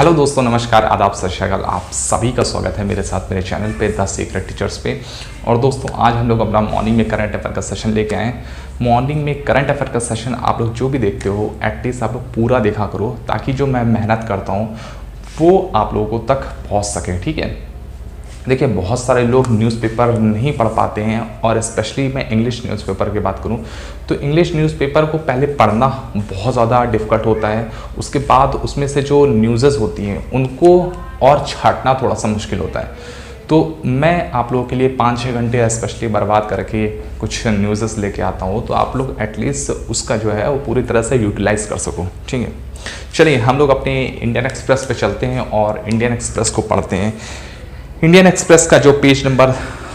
Hello दोस्तों, नमस्कार, आदाब, सत श्री अकाल। आप सभी का स्वागत है मेरे साथ मेरे चैनल पे द सीक्रेट टीचर्स पे। और दोस्तों, आज हम लोग अपना मॉर्निंग में करंट अफेयर का सेशन लेके आए हैं। मॉर्निंग में करंट अफेयर का सेशन आप लोग जो भी देखते हो एटलीस्ट आप लोग पूरा देखा करो, ताकि जो मैं मेहनत करता हूँ वो आप लोगों तक पहुँच सके। ठीक है, देखिए बहुत सारे लोग न्यूज़पेपर नहीं पढ़ पाते हैं, और स्पेशली मैं इंग्लिश न्यूज़पेपर की बात करूं तो इंग्लिश न्यूज़पेपर को पहले पढ़ना बहुत ज़्यादा डिफ़िकल्ट होता है। उसके बाद उसमें से जो न्यूज़ेस होती हैं उनको और छांटना थोड़ा सा मुश्किल होता है। तो मैं आप लोगों के लिए 5-6 घंटे स्पेशली बर्बाद करके कुछ न्यूज़ेस लेके आता हूँ, तो आप लोग एटलीस्ट उसका जो है वो पूरी तरह से यूटिलाइज़ कर सको। ठीक है, चलिए हम लोग अपने इंडियन एक्सप्रेस पे चलते हैं और इंडियन एक्सप्रेस को पढ़ते हैं। इंडियन एक्सप्रेस का जो पेज नंबर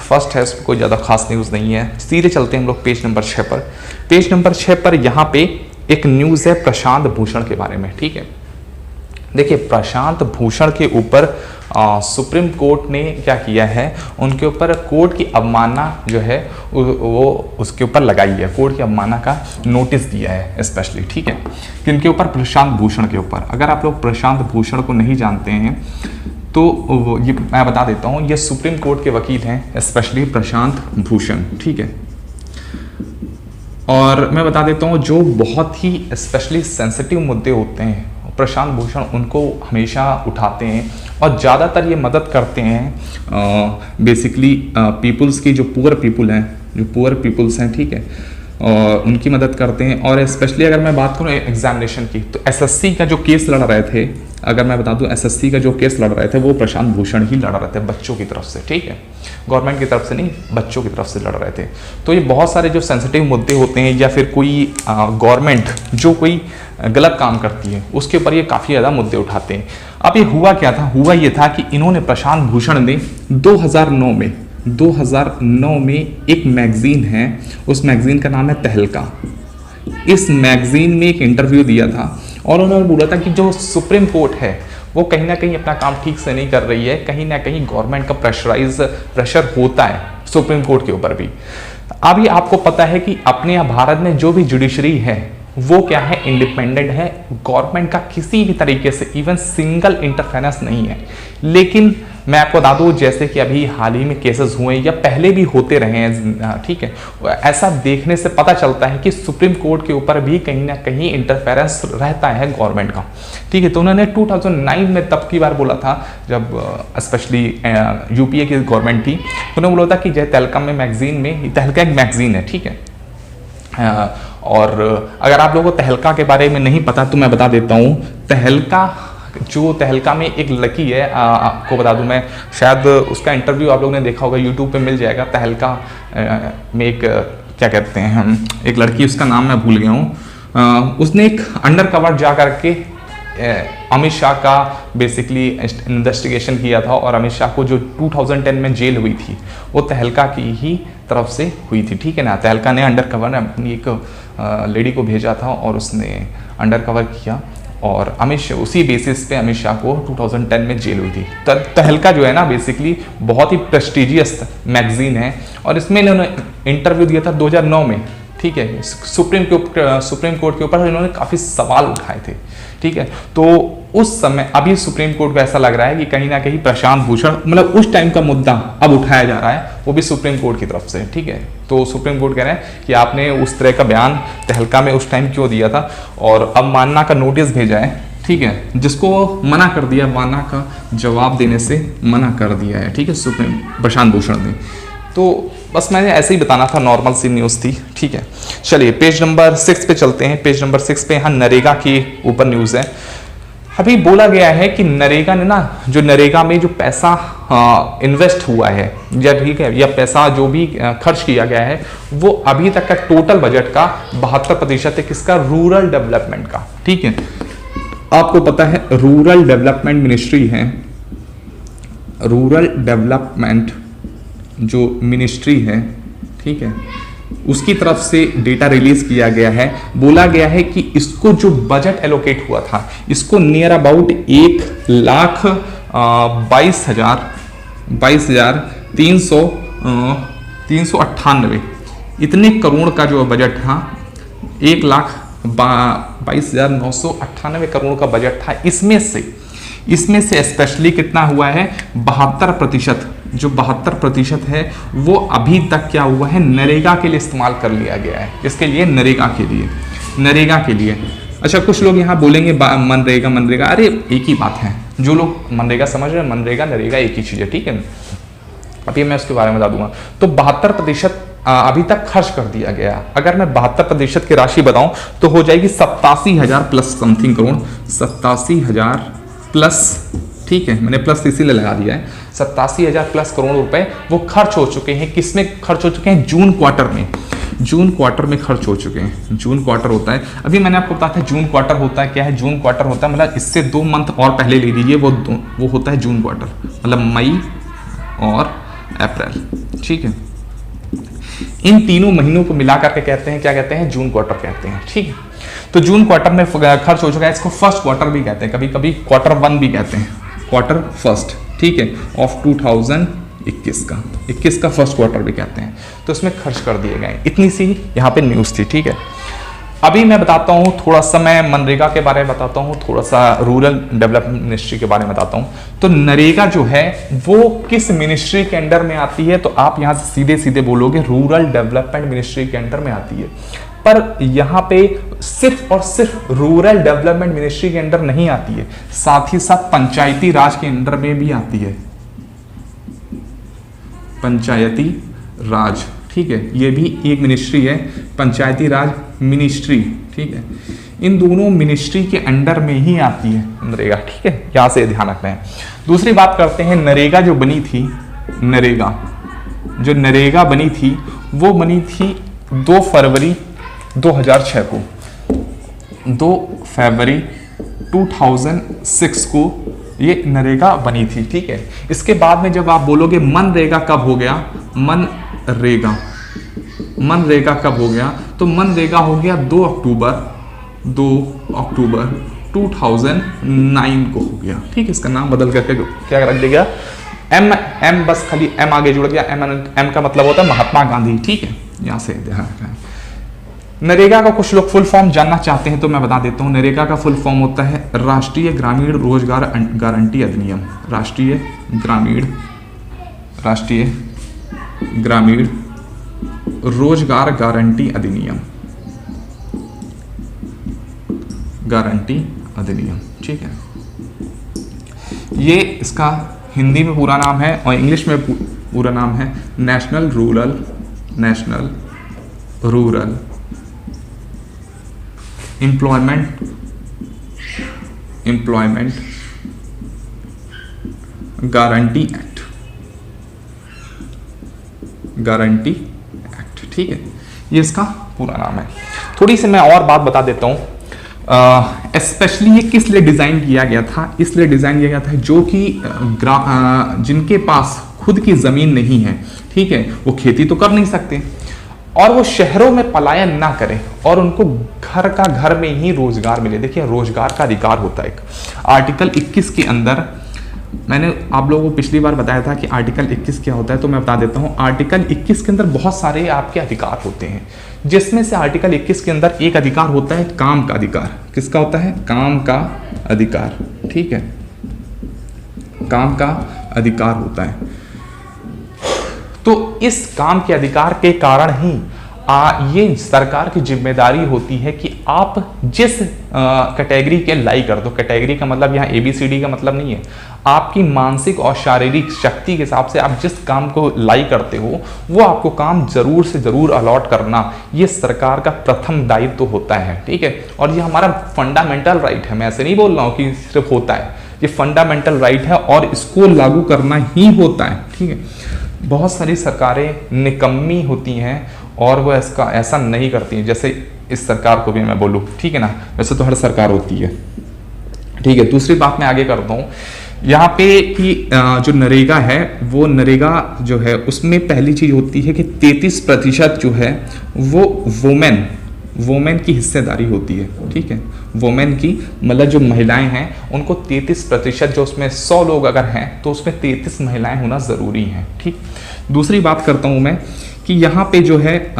फर्स्ट है उसमें कोई ज़्यादा खास न्यूज़ नहीं है। सीधे चलते हैं हम लोग पेज नंबर 6 पर। पेज नंबर 6 पर यहाँ पे एक न्यूज़ है प्रशांत भूषण के बारे में। ठीक है, देखिए प्रशांत भूषण के ऊपर सुप्रीम कोर्ट ने क्या किया है, उनके ऊपर कोर्ट की अवमानना जो है वो उसके ऊपर लगाई है। कोर्ट की अवमानना का नोटिस दिया है स्पेशली। ठीक है, किनके ऊपर? प्रशांत भूषण के ऊपर। अगर आप लोग प्रशांत भूषण को नहीं जानते हैं तो ये मैं बता देता हूँ, ये सुप्रीम कोर्ट के वकील हैं, स्पेशली प्रशांत भूषण। ठीक है, और मैं बता देता हूँ जो बहुत ही स्पेशली सेंसिटिव मुद्दे होते हैं प्रशांत भूषण उनको हमेशा उठाते हैं, और ज़्यादातर ये मदद करते हैं बेसिकली पीपल्स की, जो पुअर पीपल हैं, जो पुअर पीपल्स हैं। ठीक है, और उनकी मदद करते हैं। और स्पेशली अगर मैं बात करूँ एग्जामिनेशन की, तो एसएससी का जो केस लड़ रहे थे, अगर मैं बता दूं एसएससी का जो केस लड़ रहे थे वो प्रशांत भूषण ही लड़ रहे थे बच्चों की तरफ से। ठीक है, गवर्नमेंट की तरफ से नहीं, बच्चों की तरफ से लड़ रहे थे। तो ये बहुत सारे जो सेंसिटिव मुद्दे होते हैं, या फिर कोई गवर्नमेंट जो कोई गलत काम करती है उसके ऊपर ये काफ़ी ज़्यादा मुद्दे उठाते हैं। अब ये हुआ क्या था? हुआ ये था कि इन्होंने, प्रशांत भूषण ने 2009 में एक मैगजीन है, उस मैगजीन का नाम है तहलका। इस मैगजीन में एक इंटरव्यू दिया था और उन्होंने बोला था कि जो सुप्रीम कोर्ट है वो कहीं ना कहीं अपना काम ठीक से नहीं कर रही है, कहीं ना कहीं गवर्नमेंट का प्रेशर होता है सुप्रीम कोर्ट के ऊपर भी। अभी आपको पता है कि अपने यहाँ भारत में जो भी जुडिशरी है वो क्या है? इंडिपेंडेंट है। गवर्नमेंट का किसी भी तरीके से इवन सिंगल इंटरफेरेंस नहीं है। लेकिन मैं आपको बता दूं, जैसे कि अभी हाल ही में केसेस हुए या पहले भी होते रहे हैं, ठीक है, ऐसा देखने से पता चलता है कि सुप्रीम कोर्ट के ऊपर भी कहीं ना कहीं इंटरफेरेंस रहता है गवर्नमेंट का। ठीक है, तो उन्होंने 2009 में तब की बार बोला था, जब स्पेशली यूपीए की गवर्नमेंट थी, उन्होंने बोला था कि जय तहलका में मैगजीन में, तहलका एक मैगजीन है। ठीक है, और अगर आप लोगों को तहलका के बारे में नहीं पता तो मैं बता देता हूँ। तहलका में एक लड़की है, आपको बता दूं मैं, शायद उसका इंटरव्यू आप लोगों ने देखा होगा, यूट्यूब पे मिल जाएगा। तहलका में एक क्या कहते हैं हम, एक लड़की, उसका नाम मैं भूल गया हूँ, उसने एक अंडर कवर जा करके अमित शाह का बेसिकली इन्वेस्टिगेशन किया था, और अमित शाह को जो 2010 में जेल हुई थी वो तहलका की ही तरफ से हुई थी। ठीक है ना, तहलका ने अंडर कवर अपनी एक लेडी को भेजा था और उसने अंडर कवर किया, और अमित शाह उसी बेसिस पे अमित शाह को 2010 में जेल हुई थी। तहलका जो है ना बेसिकली बहुत ही प्रेस्टिजियस मैगजीन है, और इसमें इन्होंने इंटरव्यू दिया था 2009 में। ठीक है, सुप्रीम कोर्ट के ऊपर इन्होंने काफ़ी सवाल उठाए थे। ठीक है, तो उस समय अभी सुप्रीम कोर्ट को ऐसा लग रहा है कि कहीं ना कहीं प्रशांत भूषण, मतलब उस टाइम का मुद्दा अब उठाया जा रहा है, वो भी सुप्रीम कोर्ट की तरफ से। ठीक है, तो सुप्रीम कोर्ट कह रहे हैं कि आपने उस तरह का बयान तहलका में उस टाइम क्यों दिया था, और अब मानना का नोटिस भेजा है। ठीक है, जिसको मना कर दिया, मानना का जवाब देने से मना कर दिया है। ठीक है, सुप्रीम प्रशांत भूषण ने। तो बस मैंने ऐसे ही बताना था, नॉर्मल सी न्यूज़ थी। ठीक है, चलिए पेज नंबर 6 पे चलते हैं। पेज नंबर 6 पे यहाँ नरेगा के ऊपर न्यूज़ है। अभी बोला गया है कि नरेगा ने ना, जो नरेगा में जो पैसा इन्वेस्ट हुआ है, या ठीक है, या पैसा जो भी खर्च किया गया है, वो अभी तक का टोटल बजट का 72% है। किसका? रूरल डेवलपमेंट का। ठीक है, आपको पता है रूरल डेवलपमेंट मिनिस्ट्री है, रूरल डेवलपमेंट जो मिनिस्ट्री है, ठीक है, उसकी तरफ से डेटा रिलीज किया गया है। बोला गया है कि इसको जो बजट एलोकेट हुआ था, इसको नियर अबाउट 1,22,398 इतने करोड़ का जो बजट था, 1,22,998 करोड़ का बजट था। इसमें से इसमें से स्पेशली कितना हुआ है, 72%। जो 72% है वो अभी तक क्या हुआ है, नरेगा के लिए इस्तेमाल कर लिया गया है। इसके लिए नरेगा के लिए, नरेगा के लिए। अच्छा, कुछ लोग यहाँ बोलेंगे मनरेगा मनरेगा, अरे एक ही बात है। जो लोग मनरेगा समझ रहे हैं, मनरेगा नरेगा एक ही चीज़ है, ठीक है। अभी मैं उसके बारे में बता दूंगा। तो 72% अभी तक खर्च कर दिया गया। अगर मैं 72% की राशि बताऊं तो हो जाएगी 87,000 प्लस समथिंग करोड़, 87,000 प्लस, ठीक है, मैंने प्लस इसीलिए लगा दिया है। 87,000 प्लस करोड़ रुपए वो खर्च हो चुके हैं। किसमें खर्च हो चुके हैं, जून क्वार्टर में। जून क्वार्टर में खर्च हो चुके हैं। जून क्वार्टर होता है, अभी मैंने आपको बताया था जून क्वार्टर होता है क्या है। जून क्वार्टर होता है मतलब इससे 2 मंथ और पहले ले लीजिए, वो होता है जून क्वार्टर, मतलब मई और अप्रैल, ठीक है। इन तीनों महीनों को मिलाकर के कहते हैं, क्या कहते हैं, जून क्वार्टर कहते हैं, ठीक है। तो जून क्वार्टर में खर्च हो चुका है। इसको फर्स्ट क्वार्टर भी कहते हैं, कभी कभी क्वार्टर 1 भी कहते हैं, क्वार्टर फर्स्ट, ठीक है, ऑफ 2021 का, 21 का फर्स्ट क्वार्टर भी कहते हैं। तो इसमें खर्च कर दिए गए। इतनी सी यहाँ पे न्यूज़ थी, ठीक है। अभी मैं बताता हूँ थोड़ा सा, मैं मनरेगा के बारे में बताता हूँ, थोड़ा सा रूरल डेवलपमेंट मिनिस्ट्री के बारे में बताता हूँ। तो नरेगा जो है वो किस मिनिस्ट्री के अंडर में आती है, तो आप यहाँ से सीधे सीधे बोलोगे रूरल डेवलपमेंट मिनिस्ट्री के अंडर में आती है। पर यहाँ पे सिर्फ और सिर्फ रूरल डेवलपमेंट मिनिस्ट्री के अंडर नहीं आती है, साथ ही साथ पंचायती राज के अंडर में भी आती है, पंचायती राज, ठीक है। ये भी एक मिनिस्ट्री है, पंचायती राज मिनिस्ट्री, ठीक है। इन दोनों मिनिस्ट्री के अंडर में ही आती है नरेगा, ठीक है। यहां से ध्यान रखना है। दूसरी बात करते हैं, नरेगा जो बनी थी, नरेगा जो नरेगा बनी थी वो बनी थी 2 फरवरी 2006 को, 2 फरवरी 2006 को ये नरेगा बनी थी, ठीक है। इसके बाद में जब आप बोलोगे मनरेगा कब हो गया, मनरेगा कब हो गया, तो मनरेगा हो गया 2 अक्टूबर 2009 को हो गया, ठीक है। इसका नाम बदल करके क्या रख दिया, एम बस खाली एम आगे जुड़ गया। एम का मतलब होता है महात्मा गांधी, ठीक है। यहां से ध्यान रखना है। नरेगा का कुछ लोग फुल फॉर्म जानना चाहते हैं तो मैं बता देता हूं। नरेगा का फुल फॉर्म होता है राष्ट्रीय ग्रामीण रोजगार गारंटी अधिनियम, राष्ट्रीय ग्रामीण रोजगार गारंटी अधिनियम, ठीक है। ये इसका हिंदी में पूरा नाम है और इंग्लिश में पूरा नाम है national rural employment guarantee act, ठीक है। ये इसका पूरा नाम है। थोड़ी सी मैं और बात बता देता हूँ। स्पेशली ये किस लिए डिजाइन किया गया था, इसलिए डिजाइन किया गया था जो कि जिनके पास खुद की जमीन नहीं है, ठीक है, वो खेती तो कर नहीं सकते और वो शहरों में पलायन ना करें और उनको घर का घर में ही रोजगार मिले। देखिए, रोजगार का अधिकार होता है। आर्टिकल 21 के अंदर मैंने आप लोगों को पिछली बार बताया था कि आर्टिकल 21 क्या होता है, तो मैं बता देता हूं। आर्टिकल 21 के अंदर बहुत सारे आपके अधिकार होते हैं, जिसमें से आर्टिकल 21 के अंदर एक अधिकार होता है काम का अधिकार। किसका होता है, काम का अधिकार, ठीक है, काम का अधिकार होता है। तो इस काम के अधिकार के कारण ही ये सरकार की जिम्मेदारी होती है कि आप जिस कैटेगरी के लाई कर दो, कैटेगरी का मतलब यहाँ ABCD का मतलब नहीं है, आपकी मानसिक और शारीरिक शक्ति के हिसाब से आप जिस काम को लाई करते हो वो आपको काम जरूर से जरूर अलॉट करना, ये सरकार का प्रथम दायित्व तो होता है, ठीक है। और ये हमारा फंडामेंटल राइट है। मैं ऐसे नहीं बोल रहा हूँ कि सिर्फ होता है, ये फंडामेंटल राइट है और इसको लागू करना ही होता है, ठीक है। बहुत सारी सरकारें निकम्मी होती हैं और वो इसका ऐसा नहीं करती हैं, जैसे इस सरकार को भी मैं बोलूँ, ठीक है ना। वैसे तो हर सरकार होती है, ठीक है। दूसरी बात मैं आगे करता हूँ यहाँ पे कि जो नरेगा है, वो नरेगा जो है उसमें पहली चीज होती है कि 33% जो है वो वोमेन की हिस्सेदारी होती है, ठीक है। वोमेन की मतलब जो महिलाएं हैं उनको 33%, जो उसमें 100 लोग अगर हैं तो उसमें 33 महिलाएं होना ज़रूरी हैं, ठीक। दूसरी बात करता हूँ मैं कि यहाँ पे जो है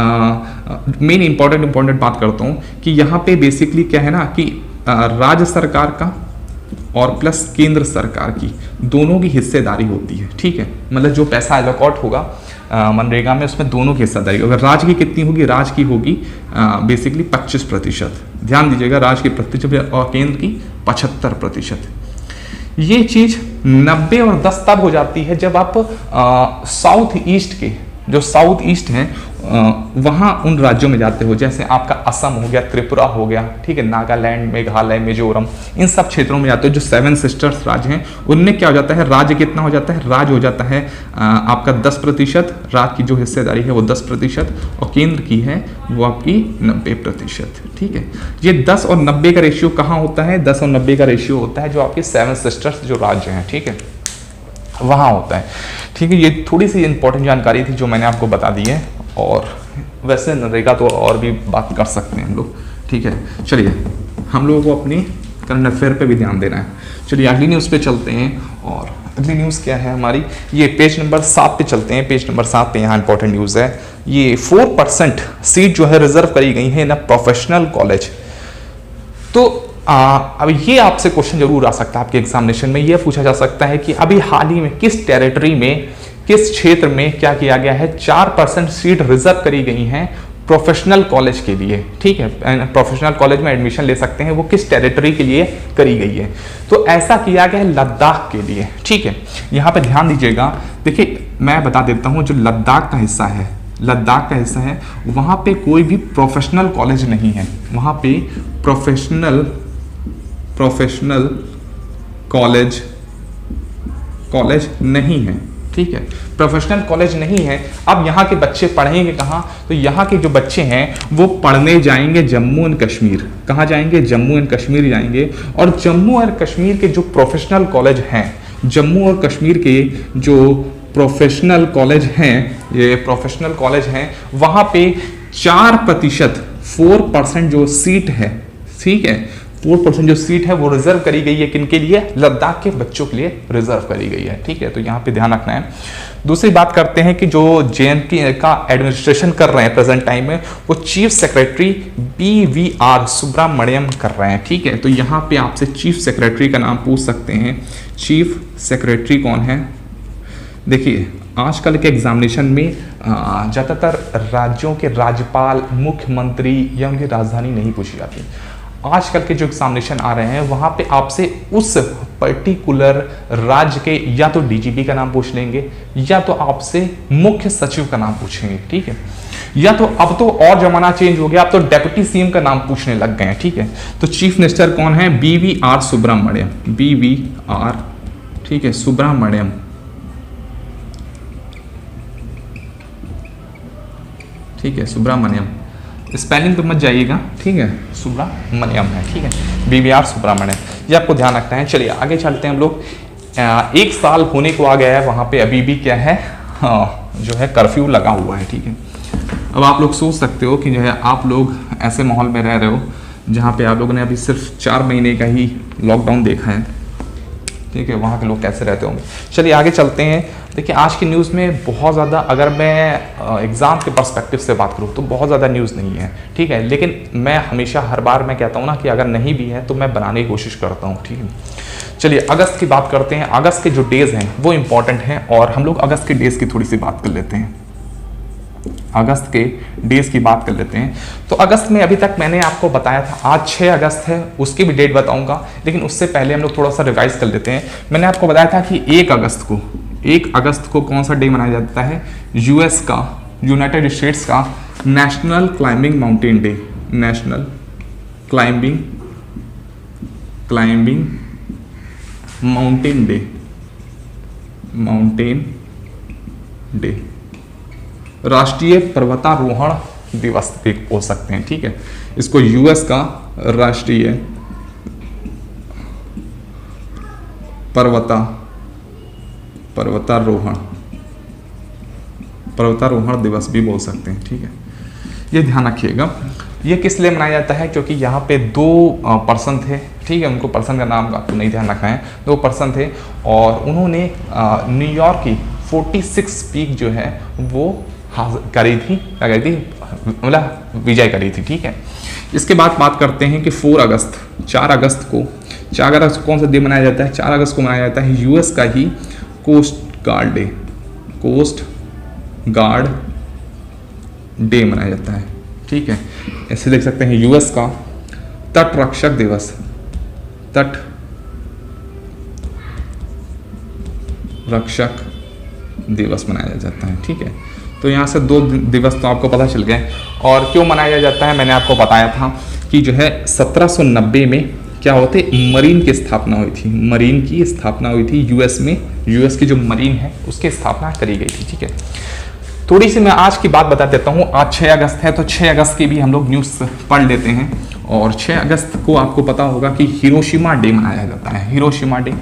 मेन इंपॉर्टेंट बात करता हूँ कि यहाँ पे बेसिकली क्या है ना कि राज्य सरकार का और प्लस केंद्र सरकार की, दोनों की हिस्सेदारी होती है, ठीक है। मतलब जो पैसा अलॉट होगा मनरेगा में, उसमें दोनों की हिस्सेदारी। अगर राज्य की कितनी होगी, राज्य की होगी बेसिकली 25%, ध्यान दीजिएगा, राज्य की 25% और केंद्र की 75%। ये चीज 90 और 10 तब हो जाती है जब आप साउथ ईस्ट के, जो साउथ ईस्ट हैं वहाँ उन राज्यों में जाते हो, जैसे आपका असम हो गया, त्रिपुरा हो गया, ठीक है, नागालैंड, मेघालय, मिजोरम, इन सब क्षेत्रों में जाते हो। जो 7 सिस्टर्स राज्य हैं उनमें क्या हो जाता है, राज्य कितना हो जाता है, राज्य हो जाता है आपका 10%, राज्य की जो हिस्सेदारी है वो 10%, और केंद्र की है वो आपकी 90%, ठीक है। ये 10 और 90 का रेशियो कहाँ होता है, 10 और 90 का रेशियो होता है जो आपके 7 सिस्टर्स जो राज्य हैं, ठीक है, वहाँ होता है, ठीक है। ये थोड़ी सी इंपॉर्टेंट जानकारी थी जो मैंने आपको बता दी है, और वैसे नरेगा तो और भी बात कर सकते हैं हम लोग, ठीक है। चलिए, हम लोगों को अपनी करंट अफेयर पे भी ध्यान देना है। चलिए अगली न्यूज़ पे चलते हैं, और अगली न्यूज़ क्या है हमारी, ये पेज नंबर 7 पे चलते हैं। पेज नंबर 7 पे यहाँ इंपॉर्टेंट न्यूज़ है, ये 4% सीट जो है रिजर्व करी गई है ना प्रोफेशनल कॉलेज। तो अब ये आपसे क्वेश्चन जरूर आ सकता है आपके एग्जामिनेशन में, ये पूछा जा सकता है कि अभी हाल ही में किस टेरिटरी में, किस क्षेत्र में क्या किया गया है, 4% सीट रिजर्व करी गई हैं प्रोफेशनल कॉलेज के लिए, ठीक है। प्रोफेशनल कॉलेज में एडमिशन ले सकते हैं, वो किस टेरिटरी के लिए करी गई है, तो ऐसा किया गया है लद्दाख के लिए, ठीक है। यहाँ पे ध्यान दीजिएगा, देखिए मैं बता देता हूँ, जो लद्दाख का हिस्सा है, लद्दाख का हिस्सा है, वहाँ पे कोई भी प्रोफेशनल कॉलेज नहीं है, वहाँ पे प्रोफेशनल कॉलेज नहीं है, ठीक है, प्रोफेशनल कॉलेज नहीं है। अब यहाँ के बच्चे पढ़ेंगे कहाँ, तो यहाँ के जो बच्चे हैं वो पढ़ने जाएंगे जम्मू एंड कश्मीर। कहाँ जाएंगे, जम्मू एंड कश्मीर जाएंगे, और जम्मू एंड कश्मीर के जो प्रोफेशनल कॉलेज हैं, जम्मू और कश्मीर के जो प्रोफेशनल कॉलेज हैं, ये प्रोफेशनल कॉलेज हैं, वहाँ पे 4% जो सीट है, ठीक है, 4% जो सीट है वो रिजर्व करी गई है, किनके लिए, लद्दाख के बच्चों के लिए रिजर्व करी गई है, ठीक है। तो यहाँ पे ध्यान रखना है। दूसरी बात करते हैं कि जो JNK का एडमिनिस्ट्रेशन कर रहे हैं प्रेजेंट टाइम में, वो चीफ सेक्रेटरी BVR सुब्रमण्यम कर रहे हैं, ठीक है। तो यहाँ पे आपसे चीफ सेक्रेटरी का नाम पूछ सकते हैं, चीफ सेक्रेटरी कौन है। देखिए आजकल के एग्जामिनेशन में ज़्यादातर राज्यों के राज्यपाल, मुख्यमंत्री या उनकी राजधानी नहीं पूछी जाती। आजकल के जो एग्जामिनेशन आ रहे हैं वहाँ पे आपसे उस पर्टिकुलर राज्य के या तो DGP का नाम पूछ लेंगे, या तो आपसे मुख्य सचिव का नाम पूछेंगे, ठीक है, या तो अब तो और जमाना चेंज हो गया, अब तो डेप्यूटी CM का नाम पूछने लग गए हैं, ठीक है। तो चीफ मिनिस्टर कौन है, BVR सुब्रमण्यम, BVR, ठीक है, सुब्रमण्यम, ठीक है, सुब्रमण्यम, स्पेलिंग पे मत जाइएगा, ठीक है, सुब्रमण्यम है, ठीक है, BVR सुब्रमण्यम, ये आपको ध्यान रखना है। चलिए आगे चलते हैं हम लोग। 1 साल होने को आ गया है, वहाँ पे अभी भी क्या है, जो है कर्फ्यू लगा हुआ है, ठीक है। अब आप लोग सोच सकते हो कि जो है आप लोग ऐसे माहौल में रह रहे हो जहाँ पे आप लोगों ने अभी सिर्फ 4 महीने का ही लॉकडाउन देखा है, ठीक है, वहाँ के लोग कैसे रहते होंगे। चलिए आगे चलते हैं। देखिए आज की न्यूज़ में बहुत ज़्यादा, अगर मैं एग्ज़ाम के पर्सपेक्टिव से बात करूँ तो बहुत ज़्यादा न्यूज़ नहीं है, ठीक है, लेकिन मैं हमेशा हर बार मैं कहता हूँ ना कि अगर नहीं भी है तो मैं बनाने की कोशिश करता हूँ, ठीक है। चलिए अगस्त की बात करते हैं। अगस्त के जो डेज़ हैं वो इम्पॉर्टेंट हैं, और हम लोग अगस्त के डेज़ की थोड़ी सी बात कर लेते हैं। अगस्त के डेज की बात कर लेते हैं। तो अगस्त में अभी तक मैंने आपको बताया था, आज 6 अगस्त है, उसकी भी डेट बताऊंगा, लेकिन उससे पहले हम लोग थोड़ा सा रिवाइज कर लेते हैं। मैंने आपको बताया था कि 1 अगस्त को कौन सा डे मनाया जाता है, US का, यूनाइटेड स्टेट्स का national climbing mountain day, national climbing mountain day, राष्ट्रीय पर्वतारोहण दिवस भी बोल सकते हैं, ठीक है। इसको US का राष्ट्रीय पर्वतारोहण दिवस भी बोल सकते हैं, ठीक है। ये ध्यान रखिएगा। ये किस लिए मनाया जाता है, क्योंकि यहाँ पे 2 पर्सन थे, ठीक है, उनको पर्सन का नाम आपको नहीं ध्यान रखना है, 2 पर्सन थे, और उन्होंने न्यूयॉर्क की 46 पीक जो है वो करी थी, क्या करी थी, मतलब विजय करी थी, ठीक है। इसके बाद बात करते हैं कि 4 अगस्त को 4 अगस्त को कौन सा डे मनाया जाता है? 4 अगस्त को मनाया जाता है यूएस का ही coast guard day, coast guard day मनाया जाता है, ठीक है। ऐसे देख सकते हैं यूएस का तट रक्षक दिवस, तट रक्षक दिवस मनाया जाता है, ठीक है। तो यहाँ से 2 दिवस तो आपको पता चल गए। और क्यों मनाया जाता है मैंने आपको बताया था कि जो है 1790 में क्या होते, मरीन की स्थापना हुई थी, मरीन की स्थापना हुई थी यूएस में, यूएस की जो मरीन है उसकी स्थापना करी गई थी, ठीक है। थोड़ी सी मैं आज की बात बता देता हूँ। आज 6 अगस्त है, तो 6 अगस्त की भी हम लोग न्यूज़ पढ़ लेते हैं। और 6 अगस्त को आपको पता होगा कि हिरोशिमा डे मनाया जाता है, हिरोशिमा डे।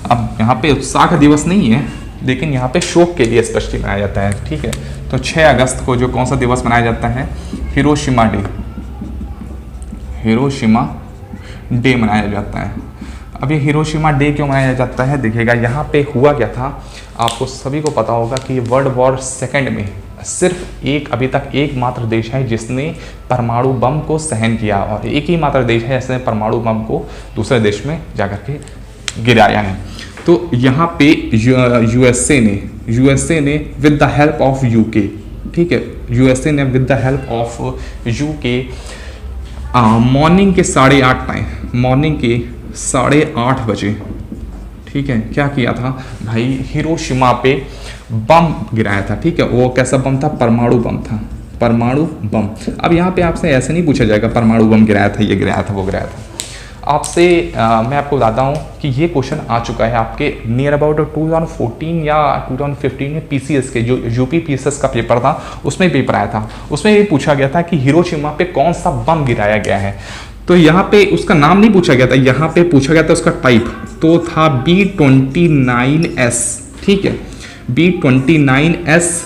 अब यहाँ पे उत्साह का दिवस नहीं है, लेकिन यहाँ पे शोक के लिए स्पेशली मनाया जाता है, ठीक है। तो 6 अगस्त को जो कौन सा दिवस मनाया जाता है? हिरोशिमा डे, हिरोशिमा डे मनाया जाता है। अब ये हिरोशिमा डे क्यों मनाया जाता है? देखिएगा यहाँ पे हुआ क्या था, आपको सभी को पता होगा कि वर्ल्ड वॉर सेकेंड में सिर्फ अभी तक एकमात्र देश है जिसने परमाणु बम को सहन किया, और एक ही मात्र देश है जिसने परमाणु बम को दूसरे देश में जाकर के गिराया है। तो यहाँ पे यूएसए ने with the help of UK, ठीक है, यूएसए ने with the help of UK morning के 8:30 टाइम, मॉर्निंग के 8:30 बजे, ठीक है, क्या किया था भाई? हिरोशिमा पे बम गिराया था, ठीक है। वो कैसा बम था? परमाणु बम था, परमाणु बम। अब यहाँ पे आपसे ऐसे नहीं पूछा जाएगा परमाणु बम गिराया था, ये गिराया था, वो गिराया था। आपसे मैं आपको बताता हूँ कि ये क्वेश्चन आ चुका है आपके नियर अबाउट 2014 या 2015 में पीसीएस के, जो यूपी पीसीएस का पेपर था उसमें पेपर आया था। उसमें ये पूछा गया था कि हिरोशिमा पे कौन सा बम गिराया गया है। तो यहाँ पे उसका नाम नहीं पूछा गया था, यहाँ पे पूछा गया था उसका टाइप, तो था B29S, ठीक है, B29S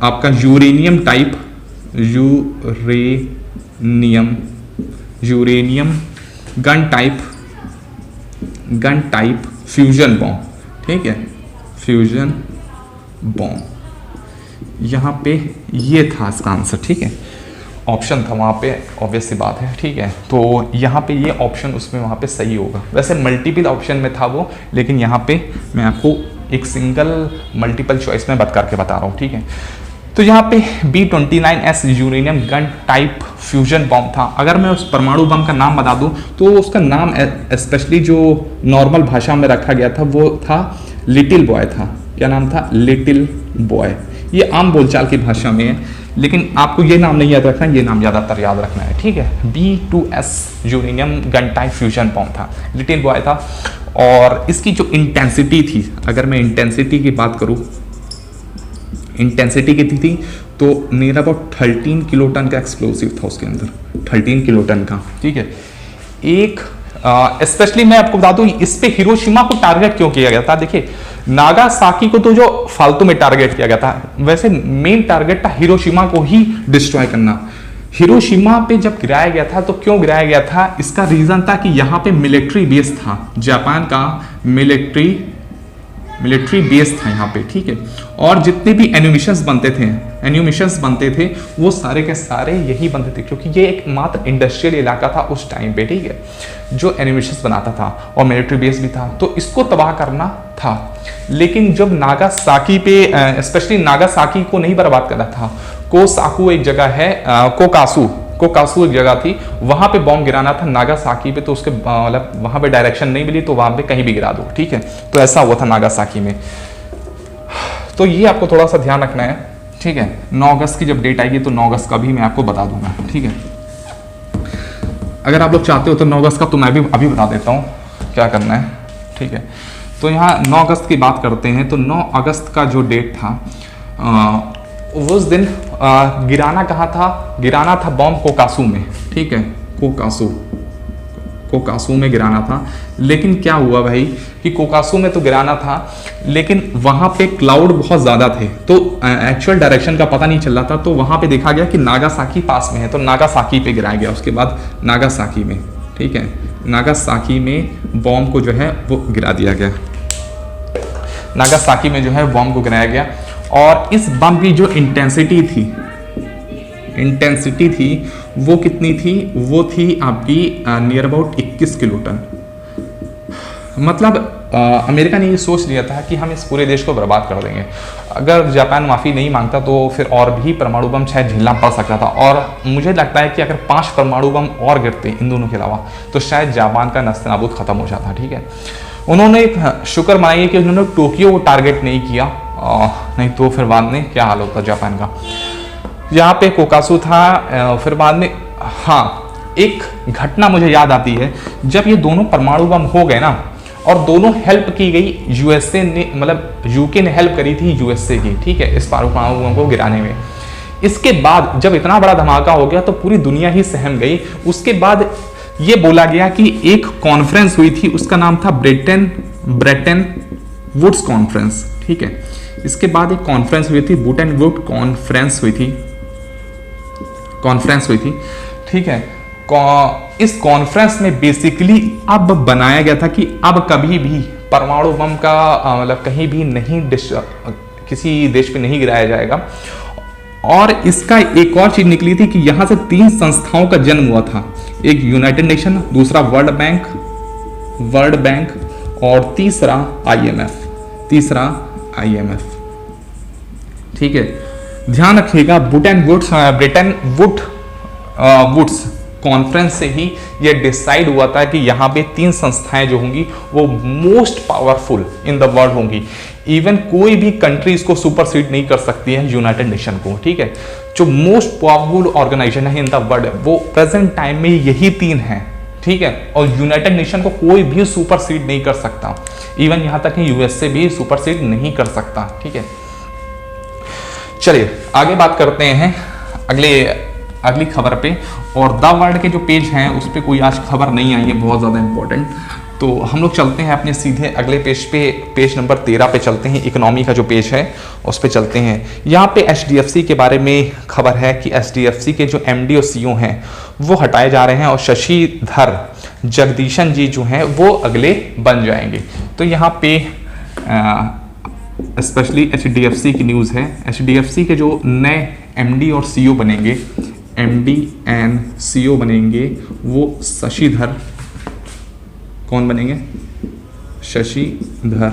आपका uranium type, uranium gun type fusion bomb, ठीक है, फ्यूजन बॉम्ब। यहाँ पे ये था इसका आंसर, ठीक है, ऑप्शन था वहाँ पे, ऑब्वियस सी बात है, ठीक है। तो यहाँ पे ये ऑप्शन उसमें वहाँ पे सही होगा। वैसे मल्टीपल ऑप्शन में था वो, लेकिन यहाँ पे मैं आपको एक सिंगल मल्टीपल चॉइस में बता करके बता रहा हूँ, ठीक है। तो यहाँ पे B29S uranium gun type fusion bomb था। अगर मैं उस परमाणु बम का नाम बता दूं तो उसका नाम स्पेशली जो नॉर्मल भाषा में रखा गया था वो था लिटिल बॉय था। क्या नाम था? Little boy. ये आम बोलचाल की भाषा में है, लेकिन आपको ये नाम नहीं याद रखना, ये नाम ज़्यादातर याद रखना है, ठीक है। B2S uranium gun type fusion bomb था, लिटिल बॉय था। और इसकी जो इंटेंसिटी थी, अगर मैं इंटेंसिटी की बात करूँ, इंटेंसिटी कितनी थी तो नियर अबाउट 13 किलोटन का एक्सप्लोसिव था उसके अंदर, 13 किलोटन का, ठीक है। एक स्पेशली मैं आपको बता दूं इस पे हिरोशिमा को टारगेट क्यों किया गया था। देखिए नागासाकी को तो जो फालतू में टारगेट किया गया था, वैसे मेन टारगेट था हिरोशिमा को ही डिस्ट्रॉय करना। हिरोशिमा पे जब गिराया गया था तो क्यों गिराया गया था, इसका रीजन था कि यहाँ पे मिलिट्री बेस था, जापान का मिलिट्री बेस था यहाँ पे, ठीक है। और जितने भी एनिमेशंस बनते थे वो सारे के सारे यही बनते थे, क्योंकि ये एक मात्र इंडस्ट्रियल इलाका था उस टाइम पे, ठीक है, जो एनिमेशंस बनाता था और मिलिट्री बेस भी था, तो इसको तबाह करना था। लेकिन जब नागासाकी पे स्पेशली नागासाकी को नहीं बर्बाद करना था, कोसाकू एक जगह है, कोकासू एक जगह थी, वहां पे बॉम्ब गिराना था नागासाकी पे, तो उसके मतलब वहां पे डायरेक्शन नहीं मिली तो वहां पे कहीं भी गिरा दो, ठीक है। तो ऐसा हुआ था नागासाकी में। तो ये आपको थोड़ा सा ध्यान रखना है, ठीक है। 9 अगस्त की जब डेट आएगी तो 9 अगस्त का भी मैं आपको बता दूंगा, ठीक है। अगर आप लोग चाहते हो तो 9 अगस्त का तो मैं भी अभी बता देता हूँ क्या करना है, ठीक है। तो यहाँ 9 अगस्त की बात करते हैं, तो 9 अगस्त का जो डेट था उस दिन गिराना कहाँ था, गिराना था बॉम्ब कोकासू में, ठीक है, कोकासू में गिराना था। लेकिन क्या हुआ भाई कि कोकासू में तो गिराना था, लेकिन वहां पे क्लाउड बहुत ज्यादा थे, तो एक्चुअल डायरेक्शन का पता नहीं चल रहा था। तो वहां पे देखा गया कि नागासाकी पास में है, तो नागासाकी पे गिराया गया। उसके बाद नागासाकी में, ठीक है, नागासाकी में बॉम्ब को जो है वो गिरा दिया गया, नागासाकी में जो है बॉम्ब को गिराया गया। और इस बम की जो इंटेंसिटी थी वो कितनी थी, वो थी आपकी नियर अबाउट 21 किलोटन, मतलब अमेरिका ने ये सोच लिया था कि हम इस पूरे देश को बर्बाद कर देंगे। अगर जापान माफ़ी नहीं मांगता तो फिर और भी परमाणु बम शायद झेलना पड़ सकता था, और मुझे लगता है कि अगर 5 परमाणु बम और गिरते इन दोनों के अलावा तो शायद जापान का नस्तानाबूद खत्म हो जाता। ठीक है, उन्होंने एक शुक्र मनाइए कि उन्होंने टोक्यो को टारगेट नहीं किया, नहीं तो फिर बाद में क्या हाल होता जापान का। यहाँ पे कोकासू था, फिर बाद में हाँ एक घटना मुझे याद आती है, जब ये दोनों परमाणु बम हो गए ना और दोनों हेल्प की गई यूएसए ने, मतलब यूके ने हेल्प करी थी यूएसए की, ठीक है, इस परमाणु बम को गिराने में। इसके बाद जब इतना बड़ा धमाका हो गया तो पूरी दुनिया ही सहम गई। उसके बाद ये बोला गया कि एक कॉन्फ्रेंस हुई थी, उसका नाम था ब्रेटन वुड्स कॉन्फ्रेंस। ठीक है, इसके बाद एक कॉन्फ्रेंस हुई थी, ब्रेटन वुड कॉन्फ्रेंस हुई थी। ठीक है, इस कॉन्फ्रेंस में बेसिकली अब बनाया गया था कि अब कभी भी परमाणु बम का मतलब कहीं भी नहीं किसी देश पे नहीं गिराया जाएगा। और इसका एक और चीज निकली थी कि यहां से 3 संस्थाओं का जन्म हुआ था, एक यूनाइटेड नेशन, दूसरा वर्ल्ड बैंक और तीसरा IMF। ठीक है, ध्यान रखिएगा, ब्रेटन वुड्स कॉन्फ्रेंस से ही यह डिसाइड हुआ था कि यहाँ पे 3 संस्थाएं जो होंगी वो most powerful in the world होंगी। इवन कोई भी कंट्री इसको सुपरसीड नहीं कर सकती है यूनाइटेड नेशन को। ठीक है, जो मोस्ट पावरफुल ऑर्गेनाइजेशन है इन द वर्ल्ड वो प्रेजेंट टाइम में यही 3 हैं। ठीक है, और यूनाइटेड नेशन को कोई भी सुपरसीड नहीं कर सकता, इवन यहाँ तक कि यूएसए भी सुपरसीड नहीं कर सकता। ठीक है, चलिए आगे बात करते हैं अगली खबर पे। और द वर्ल्ड के जो पेज हैं उस पर कोई आज खबर नहीं आई है बहुत ज़्यादा इंपॉर्टेंट, तो हम लोग चलते हैं अपने सीधे अगले पेज पे, पेज नंबर 13 पे चलते हैं। इकोनॉमी का जो पेज है उस पे चलते हैं। यहाँ पे HDFC के बारे में खबर है कि HDFC के जो MD और CEO हैं वो हटाए जा रहे हैं और शशिधर जगदीशन जी जो हैं वो अगले बन जाएंगे। तो यहाँ पे स्पेशली HDFC की न्यूज़ है। HDFC के जो नए MD और CEO बनेंगे, MD एंड CEO बनेंगे वो शशिधर, कौन बनेंगे? शशिधर,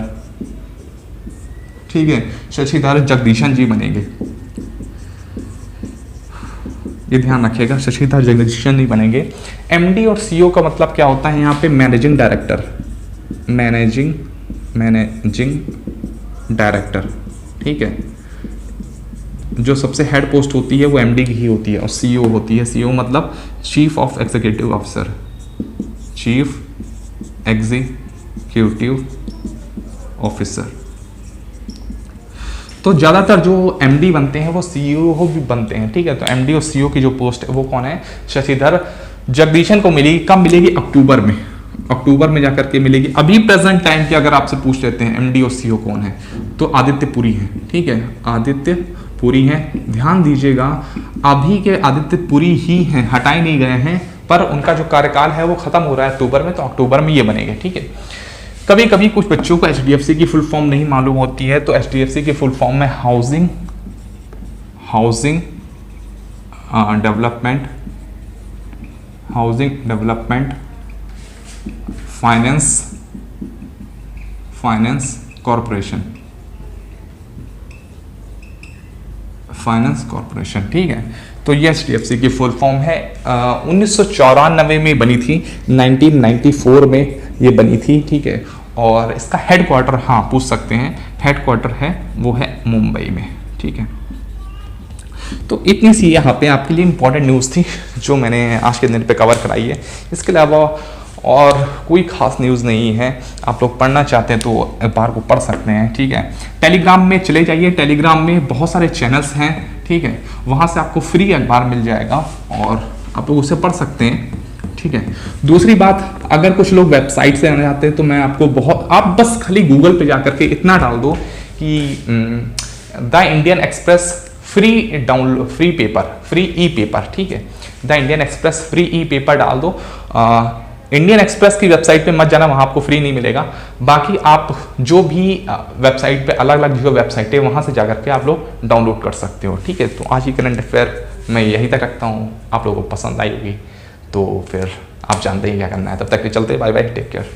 ठीक है, शशिधर जगदीशन जी बनेंगे। ये ध्यान रखिएगा, शशिधर जगदीशन नहीं बनेंगे। MD और CEO का मतलब क्या होता है यहाँ पे? Managing director. ठीक है, जो सबसे हेड पोस्ट होती है वो MD की ही होती है और CEO होती है। CEO मतलब chief of executive officer, chief executive officer. तो ज़्यादातर जो MD बनते हैं वो CEO भी बनते हैं। ठीक है, तो MD और CEO की जो पोस्ट है वो कौन है? शशिधर जगदीशन को मिलेगी। कब मिलेगी? अक्टूबर में जाकर के मिलेगी। अभी प्रेजेंट टाइम की अगर आपसे पूछ लेते हैं MD और CEO कौन है, तो आदित्य पुरी है। ठीक है, आदित्य पुरी हैं। ध्यान दीजिएगा, अभी के आदित्य पुरी ही हैं, हटाए नहीं गए हैं, पर उनका जो कार्यकाल है वो खत्म हो रहा है अक्टूबर में, तो अक्टूबर में ये बनेंगे। ठीक है, कभी कभी कुछ बच्चों को HDFC की फुल फॉर्म नहीं मालूम होती है, तो HDFC की फुल फॉर्म में हाउसिंग डेवलपमेंट फाइनेंस कॉरपोरेशन। ठीक है, तो ये HDFC की फुल फॉर्म है। 1994 में बनी थी, 1994 में ये बनी थी। ठीक है, और इसका हेडक्वार्टर, हाँ पूछ सकते हैं, हेडक्वार्टर है वो है मुंबई में। ठीक है, तो इतनी सी यहाँ पे आपके लिए इंपॉर्टेंट न्यूज़ थी जो मैंने आज के दिन पे कवर कराई है। इसके अलावा और कोई खास न्यूज़ नहीं है। आप लोग पढ़ना चाहते हैं तो अखबार को पढ़ सकते हैं। ठीक है, टेलीग्राम में चले जाइए, टेलीग्राम में बहुत सारे चैनल्स हैं। ठीक है, वहाँ से आपको फ्री अखबार मिल जाएगा और आप लोग उसे पढ़ सकते हैं। ठीक है, दूसरी बात, अगर कुछ लोग वेबसाइट से आना चाहते हैं तो मैं आपको आप बस खाली गूगल पे जाकर के इतना डाल दो कि the Indian express free E paper. ठीक है, the Indian express free E paper डाल दो। इंडियन एक्सप्रेस की वेबसाइट पे मत जाना, वहाँ आपको फ्री नहीं मिलेगा। बाकी आप जो भी वेबसाइट पे अलग अलग जो वेबसाइट है वहाँ से जाकर के आप लोग डाउनलोड कर सकते हो। ठीक है, तो आज की करंट अफेयर मैं यहीं तक रखता हूँ। आप लोगों को पसंद आई होगी तो फिर आप जानते ही क्या करना है। तब तक के चलते, बाय बाय, टेक केयर।